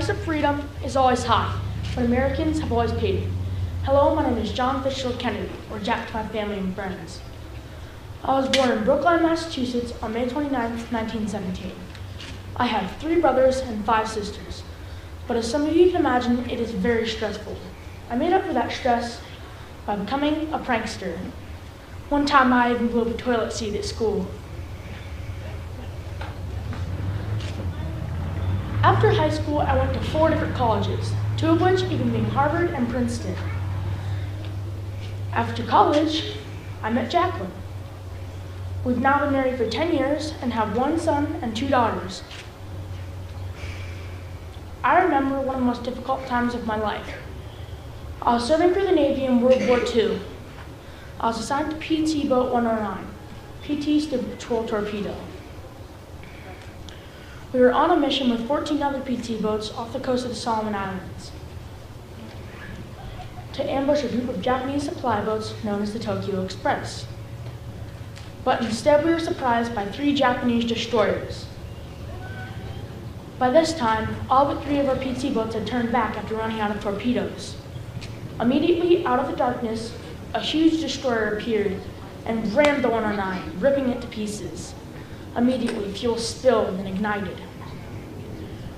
price of freedom is always high, but Americans have always paid it. Hello, my name is John Fitzgerald Kennedy, or Jack to my family and friends. I was born in Brookline, Massachusetts on May 29, 1917. I have 3 brothers and 5 sisters, but as some of you can imagine, it is very stressful. I made up for that stress by becoming a prankster. One time I even blew up a toilet seat at school. After high school, I went to 4 different colleges, 2 of which even being Harvard and Princeton. After college, I met Jacqueline. We've now been married for 10 years and have 1 son and 2 daughters. I remember one of the most difficult times of my life. I was serving for the Navy in World War II. I was assigned to PT Boat 109. PT stood for Patrol Torpedo. We were on a mission with 14 other PT boats off the coast of the Solomon Islands to ambush a group of Japanese supply boats known as the Tokyo Express. But instead we were surprised by 3 Japanese destroyers. By this time, all but 3 of our PT boats had turned back after running out of torpedoes. Immediately out of the darkness, a huge destroyer appeared and rammed the 109, ripping it to pieces. Immediately, fuel spilled and ignited.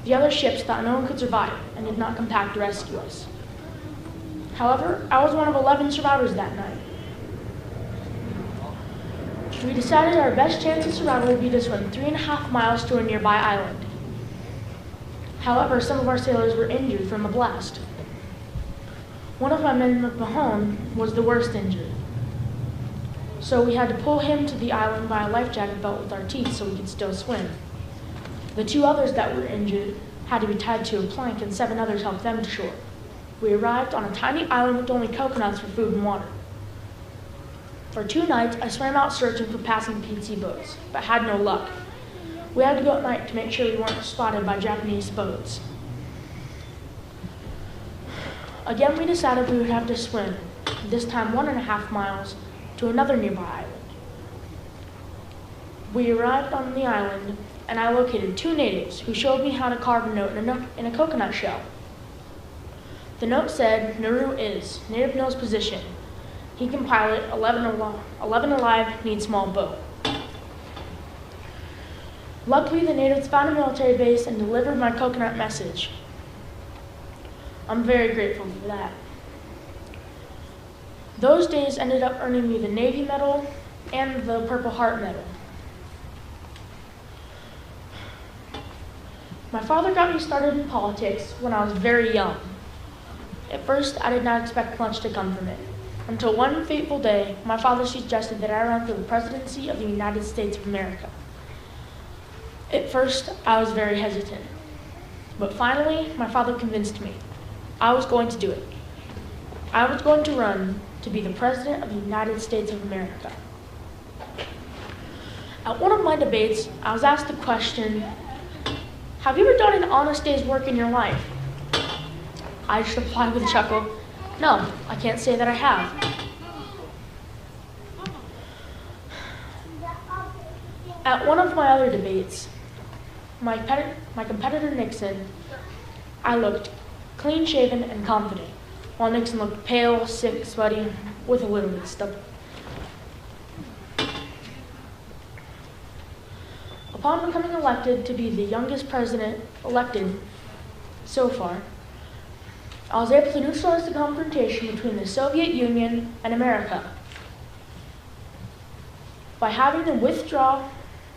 The other ships thought no one could survive and did not come back to rescue us. However, I was one of 11 survivors that night. We decided our best chance of survival would be to swim 3.5 miles to a nearby island. However, some of our sailors were injured from the blast. One of my men, Mahone, was the worst injured. So we had to pull him to the island by a life jacket belt with our teeth so we could still swim. The 2 others that were injured had to be tied to a plank and 7 others helped them to shore. We arrived on a tiny island with only coconuts for food and water. For 2 nights, I swam out searching for passing PT boats, but had no luck. We had to go at night to make sure we weren't spotted by Japanese boats. Again, we decided we would have to swim, this time 1.5 miles, to another nearby island. We arrived on the island, and I located 2 natives who showed me how to carve a note in a coconut shell. The note said, "Naru is, native knows position. He can pilot, 11 alive, need small boat." Luckily, the natives found a military base and delivered my coconut message. I'm very grateful for that. Those days ended up earning me the Navy Medal and the Purple Heart Medal. My father got me started in politics when I was very young. At first, I did not expect much to come from it, until one fateful day, my father suggested that I run for the presidency of the United States of America. At first, I was very hesitant, but finally, my father convinced me. I was going to do it. I was going to run to be the President of the United States of America. At one of my debates, I was asked the question, "Have you ever done an honest day's work in your life?" I just replied with a chuckle, "No, I can't say that I have." At one of my other debates, my competitor Nixon, I looked clean-shaven and confident, while Nixon looked pale, sick, sweaty, with a little bit of stubble. Upon becoming elected to be the youngest president elected so far, I was able to neutralize the confrontation between the Soviet Union and America by having them withdraw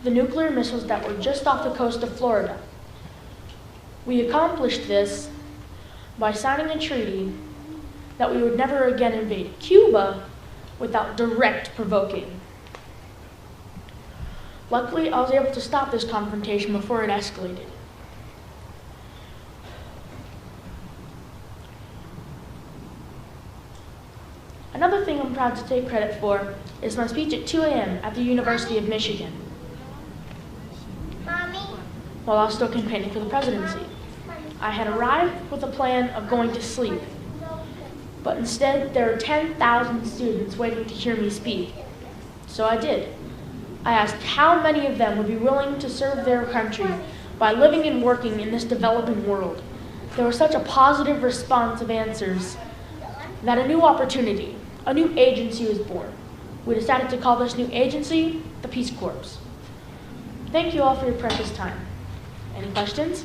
the nuclear missiles that were just off the coast of Florida. We accomplished this by signing a treaty that we would never again invade Cuba without direct provoking. Luckily, I was able to stop this confrontation before it escalated. Another thing I'm proud to take credit for is my speech at 2 a.m. at the University of Michigan, while I was still campaigning for the presidency. I had arrived with a plan of going to sleep, but instead there were 10,000 students waiting to hear me speak. So I did. I asked how many of them would be willing to serve their country by living and working in this developing world. There was such a positive response of answers that a new opportunity, a new agency was born. We decided to call this new agency the Peace Corps. Thank you all for your precious time. Any questions?